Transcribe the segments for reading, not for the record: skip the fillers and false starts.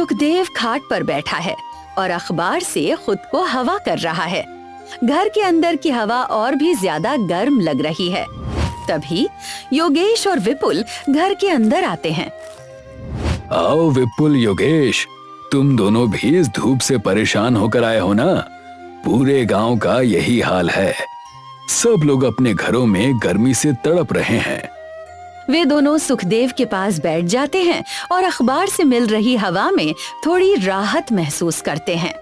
सुखदेव खाट पर बैठा है और अखबार से खुद को हवा कर रहा है। घर के अंदर की हवा और भी ज्यादा गर्म लग रही है। तभी योगेश और विपुल घर के अंदर आते हैं। आओ विपुल, योगेश, तुम दोनों भी इस धूप से परेशान होकर आए हो ना? पूरे गांव का यही हाल है। सब लोग अपने घरों में गर्मी से तड़प रहे हैं। वे दोनों सुखदेव के पास बैठ जाते हैं और अखबार से मिल रही हवा में थोड़ी राहत महसूस करते हैं।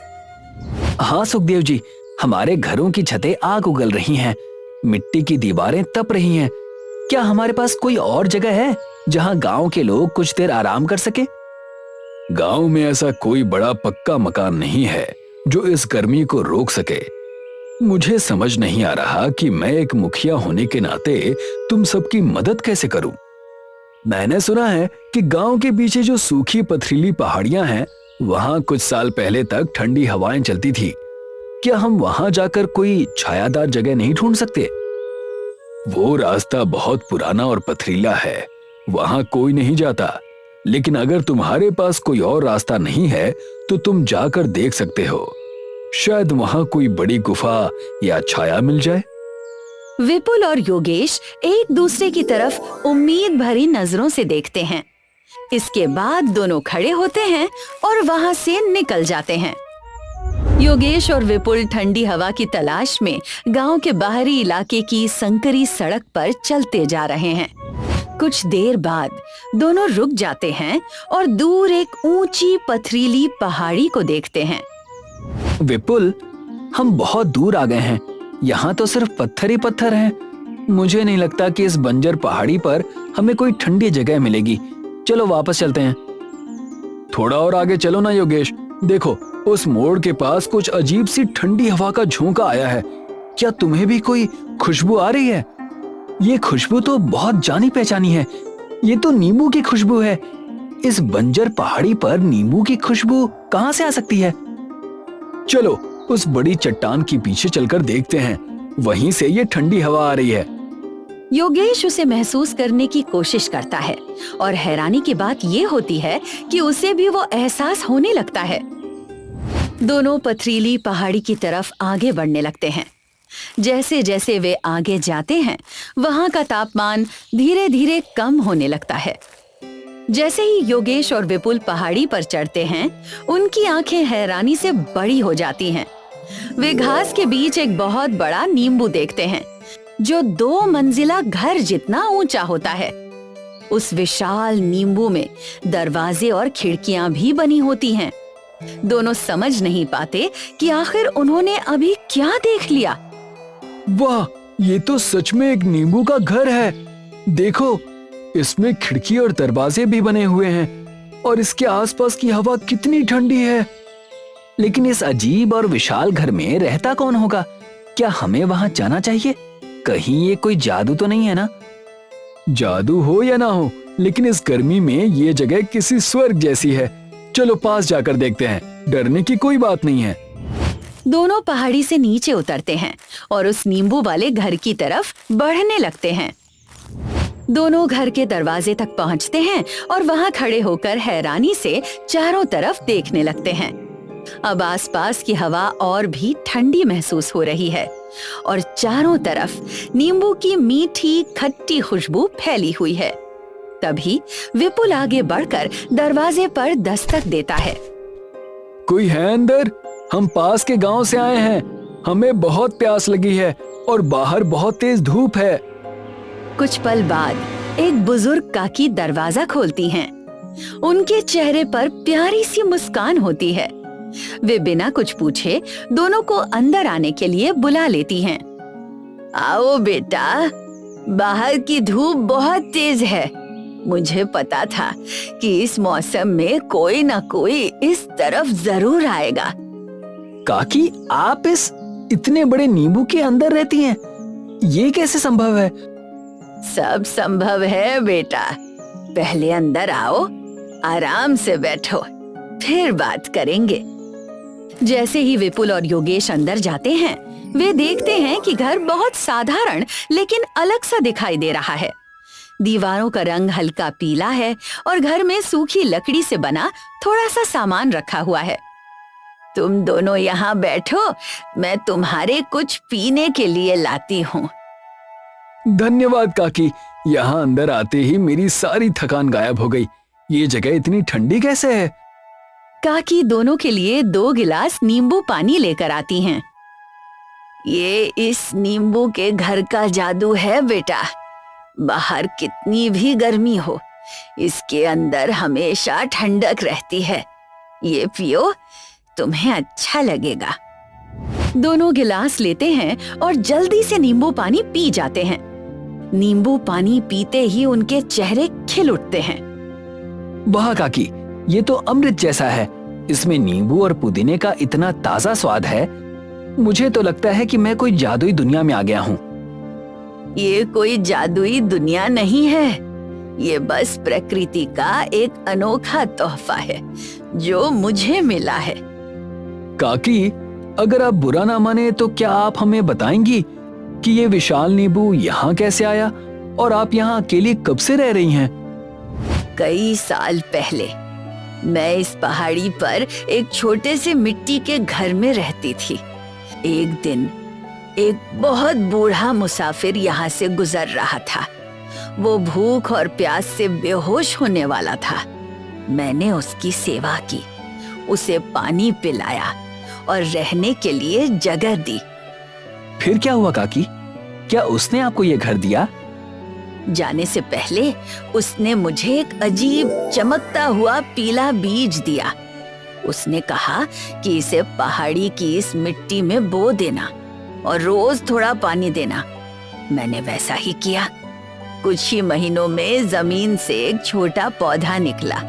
हाँ सुखदेव जी, हमारे घरों की छतें आग उगल रही हैं, मिट्टी की दीवारें तप रही हैं। क्या हमारे पास कोई और जगह है जहाँ गांव के लोग कुछ देर आराम कर सके? गांव में ऐसा कोई बड़ा पक्का मकान नहीं है जो इस गर्मी को रोक सके। मुझे समझ नहीं आ रहा कि मैं एक मुखिया होने के नाते तुम सबकी मदद कैसे करूं। मैंने सुना है कि गांव के पीछे जो सूखी पथरीली पहाड़ियां हैं, वहां कुछ साल पहले तक ठंडी हवाएं चलती थी। क्या हम वहां जाकर कोई छायादार जगह नहीं ढूंढ सकते? वो रास्ता बहुत पुराना और पथरीला है, वहां कोई नहीं जाता। लेकिन अगर तुम्हारे पास कोई और रास्ता नहीं है तो तुम जाकर देख सकते हो। शायद वहां कोई बड़ी गुफा या छाया मिल जाए। विपुल और योगेश एक दूसरे की तरफ उम्मीद भरी नजरों से देखते हैं। इसके बाद दोनों खड़े होते हैं और वहां से निकल जाते हैं। योगेश और विपुल ठंडी हवा की तलाश में गांव के बाहरी इलाके की संकरी सड़क पर चलते जा रहे हैं। कुछ देर बाद दोनों रुक जाते हैं और दूर एक ऊंची पथरीली पहाड़ी को देखते हैं। विपुल, हम बहुत दूर आ गए हैं। यहाँ तो सिर्फ पत्थर ही पत्थर हैं। मुझे नहीं लगता कि इस बंजर पहाड़ी पर हमें कोई ठंडी जगह मिलेगी। चलो वापस चलते हैं। थोड़ा और आगे चलो ना योगेश, देखो उस मोड़ के पास कुछ अजीब सी ठंडी हवा का झोंका आया है। क्या तुम्हें भी कोई खुशबू आ रही है? ये खुशबू तो बहुत जानी पहचानी है। ये तो नींबू की खुशबू है। इस बंजर पहाड़ी पर नींबू की खुशबू कहाँ से आ सकती है? चलो उस बड़ी चट्टान के पीछे चलकर देखते हैं, वहीं से ये ठंडी हवा आ रही है। योगेश उसे महसूस करने की कोशिश करता है और हैरानी की बात ये होती है कि उसे भी वो एहसास होने लगता है। दोनों पथरीली पहाड़ी की तरफ आगे बढ़ने लगते हैं। जैसे जैसे वे आगे जाते हैं, वहां का तापमान धीरे धीरे कम होने लगता है। जैसे ही योगेश और विपुल पहाड़ी पर चढ़ते हैं, उनकी आंखें हैरानी से बड़ी हो जाती हैं। वे घास के बीच एक बहुत बड़ा नींबू देखते हैं, जो 2 मंजिला घर जितना ऊंचा होता है। उस विशाल नींबू में दरवाजे और खिड़कियां भी बनी होती हैं। दोनों समझ नहीं पाते कि आखिर उन्होंने अभी क्या देख लिया। वाह, ये तो सच में एक नींबू का घर है। देखो, इसमें खिड़की और दरवाजे भी बने हुए हैं और इसके आसपास की हवा कितनी ठंडी है। लेकिन इस अजीब और विशाल घर में रहता कौन होगा? क्या हमें वहां जाना चाहिए? कहीं ये कोई जादू तो नहीं है ना? जादू हो या ना हो, लेकिन इस गर्मी में ये जगह किसी स्वर्ग जैसी है। चलो पास जाकर देखते हैं, डरने की कोई बात नहीं है। दोनों पहाड़ी से नीचे उतरते हैं और उस नींबू वाले घर की तरफ बढ़ने लगते हैं। दोनों घर के दरवाजे तक पहुंचते हैं और वहां खड़े होकर हैरानी से चारों तरफ देखने लगते हैं। अब आसपास की हवा और भी ठंडी महसूस हो रही है और चारों तरफ नींबू की मीठी खट्टी खुशबू फैली हुई है। तभी विपुल आगे बढ़कर दरवाजे पर दस्तक देता है। कोई है अंदर? हम पास के गांव से आए हैं। हमें बहुत प्यास लगी है और बाहर बहुत तेज धूप है। कुछ पल बाद एक बुजुर्ग काकी दरवाजा खोलती हैं। उनके चेहरे पर प्यारी सी मुस्कान होती है। वे बिना कुछ पूछे दोनों को अंदर आने के लिए बुला लेती हैं। आओ बेटा, बाहर की धूप बहुत तेज है। मुझे पता था कि इस मौसम में कोई ना कोई इस तरफ जरूर आएगा। काकी, आप इस इतने बड़े नींबू के अंदर रहती हैं? ये कैसे संभव है? सब संभव है बेटा। पहले अंदर आओ, आराम से बैठो, फिर बात करेंगे। जैसे ही विपुल और योगेश अंदर जाते हैं, वे देखते हैं कि घर बहुत साधारण लेकिन अलग सा दिखाई दे रहा है। दीवारों का रंग हल्का पीला है और घर में सूखी लकड़ी से बना थोड़ा सा सामान रखा हुआ है। तुम दोनों यहाँ बैठो, मैं तुम्हारे कुछ पीने के लिए लाती हूँ। धन्यवाद काकी। यहाँ अंदर आते ही मेरी सारी थकान गायब हो गई। ये जगह इतनी ठंडी कैसे है? काकी दोनों के लिए 2 गिलास नींबू पानी लेकर आती हैं। ये इस नींबू के घर का जादू है बेटा। बाहर कितनी भी गर्मी हो, इसके अंदर हमेशा ठंडक रहती है। ये पियो, तुम्हें अच्छा लगेगा। दोनों गिलास लेते हैं और जल्दी से नींबू पानी पी जाते हैं। नींबू पानी पीते ही उनके चेहरे खिल उठते हैं। वाह काकी, ये तो अमृत जैसा है। इसमें नींबू और पुदीने का इतना ताजा स्वाद है। मुझे तो लगता है कि मैं कोई जादुई दुनिया में आ गया हूँ। ये कोई जादुई दुनिया नहीं है, ये बस प्रकृति का एक अनोखा तोहफा है जो मुझे मिला है। काकी, अगर आप बुरा ना माने तो क्या आप हमें बताएंगी कि ये विशाल नींबू यहाँ कैसे आया और आप यहाँ अकेली कब से रह रही हैं? कई साल पहले मैं इस पहाड़ी पर एक छोटे से मिट्टी के घर में रहती थी। एक दिन एक बहुत बूढ़ा मुसाफिर यहाँ से गुजर रहा था। वो भूख और प्यास से बेहोश होने वाला था। मैंने उसकी सेवा की, उसे पानी पिलाया और रहने के लिए जगह दी। फिर क्या हुआ काकी? क्या उसने आपको ये घर दिया? जाने से पहले उसने मुझे एक अजीब चमकता हुआ पीला बीज दिया। उसने कहा कि इसे पहाड़ी की इस मिट्टी में बो देना और रोज थोड़ा पानी देना। मैंने वैसा ही किया। कुछ ही महीनों में जमीन से एक छोटा पौधा निकला,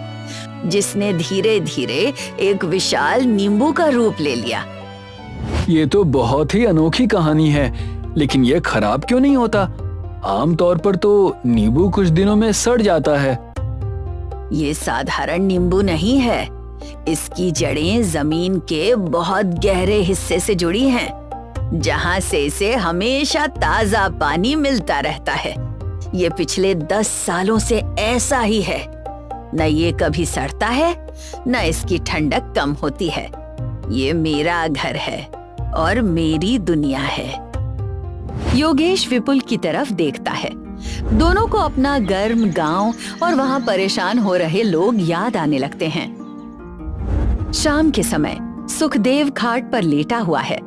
जिसने धीरे धीरे एक विशाल नींबू का रूप ले लिया। ये तो बहुत ही अनोखी कहानी है, लेकिन ये खराब क्यों नहीं होता? आमतौर पर तो नींबू कुछ दिनों में सड़ जाता है। ये साधारण नींबू नहीं है। इसकी जड़ें जमीन के बहुत गहरे हिस्से से जुड़ी हैं, जहां से इसे हमेशा ताजा पानी मिलता रहता है। ये पिछले 10 सालों से ऐसा ही है। न ये कभी सड़ता है, न इसकी ठंडक कम होती है। ये मेरा घर है और मेरी दुनिया है। योगेश विपुल की तरफ देखता है। दोनों को अपना गर्म गांव और वहां परेशान हो रहे लोग याद आने लगते हैं। शाम के समय सुखदेव खाट पर लेटा हुआ है।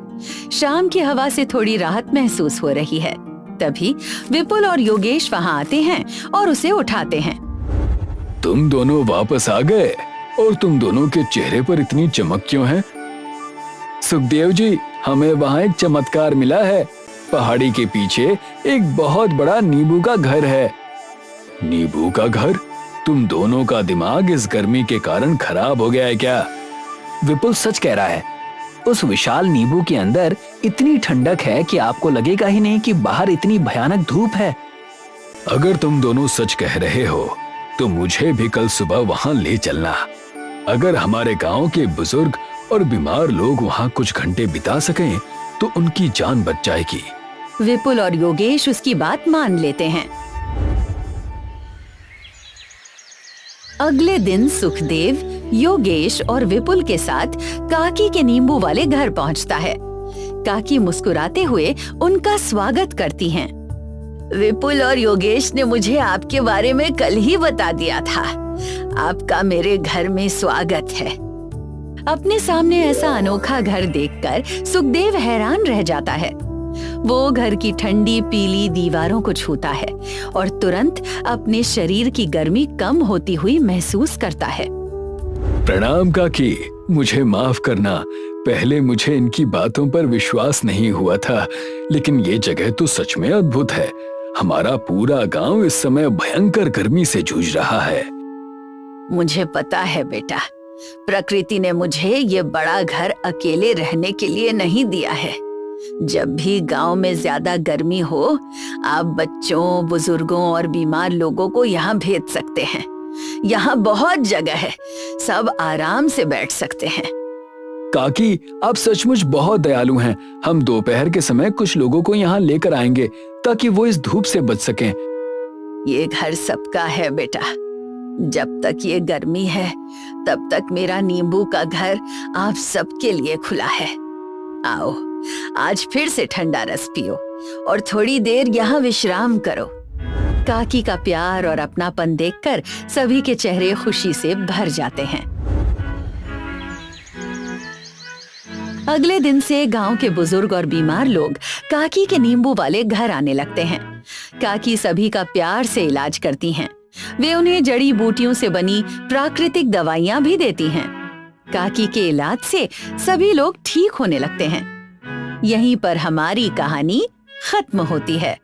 शाम की हवा से थोड़ी राहत महसूस हो रही है। तभी विपुल और योगेश वहां आते हैं और उसे उठाते हैं। तुम दोनों वापस आ गए, और तुम दोनों के चेहरे पर इतनी चमक क्यों है? सुखदेव जी, हमें वहां एक चमत्कार मिला है। पहाड़ी के पीछे एक बहुत बड़ा नींबू का घर है। नींबू का घर? तुम दोनों का दिमाग इस गर्मी के कारण खराब हो गया है क्या? विपुल सच कह रहा है। उस विशाल नींबू के अंदर इतनी ठंडक है कि आपको लगेगा ही नहीं कि बाहर इतनी भयानक धूप है। अगर तुम दोनों सच कह रहे हो तो मुझे भी कल सुबह वहां ले चलना। अगर हमारे गांव के बुजुर्ग और बीमार लोग वहां कुछ घंटे बिता सकें तो उनकी जान बच जाएगी। विपुल और योगेश उसकी बात मान लेते हैं। अगले दिन सुखदेव योगेश और विपुल के साथ काकी के नींबू वाले घर पहुंचता है। काकी मुस्कुराते हुए उनका स्वागत करती हैं। विपुल और योगेश ने मुझे आपके बारे में कल ही बता दिया था। आपका मेरे घर में स्वागत है। अपने सामने ऐसा अनोखा घर देखकर सुखदेव हैरान रह जाता है। वो घर की ठंडी पीली दीवारों को छूता है और तुरंत अपने शरीर की गर्मी कम होती हुई महसूस करता है। प्रणाम काकी, मुझे माफ करना। पहले मुझे इनकी बातों पर विश्वास नहीं हुआ था, लेकिन ये जगह तो सच में अद्भुत है। हमारा पूरा गांव इस समय भयंकर गर्मी से जूझ रहा है। मुझे पता है बेटा, प्रकृति ने मुझे ये बड़ा घर अकेले रहने के लिए नहीं दिया है। जब भी गांव में ज्यादा गर्मी हो, आप बच्चों, बुजुर्गों और बीमार लोगों को यहाँ भेज सकते हैं। यहाँ बहुत जगह है, सब आराम से बैठ सकते हैं। काकी, आप सचमुच बहुत दयालु हैं। हम दोपहर के समय कुछ लोगों को यहाँ लेकर आएंगे ताकि वो इस धूप से बच सकें। ये घर सबका है बेटा। जब तक ये गर्मी है तब तक मेरा नींबू का घर आप सबके लिए खुला है। आओ, आज फिर से ठंडा रस पियो और थोड़ी देर यहाँ विश्राम करो। काकी का प्यार और अपनापन देखकर सभी के चेहरे खुशी से भर जाते हैं। अगले दिन से गांव के बुजुर्ग और बीमार लोग काकी के नींबू वाले घर आने लगते हैं। काकी सभी का प्यार से इलाज करती हैं। वे उन्हें जड़ी बूटियों से बनी प्राकृतिक दवाइयां भी देती हैं। काकी के इलाज से सभी लोग ठीक होने लगते हैं। यहीं पर हमारी कहानी खत्म होती है।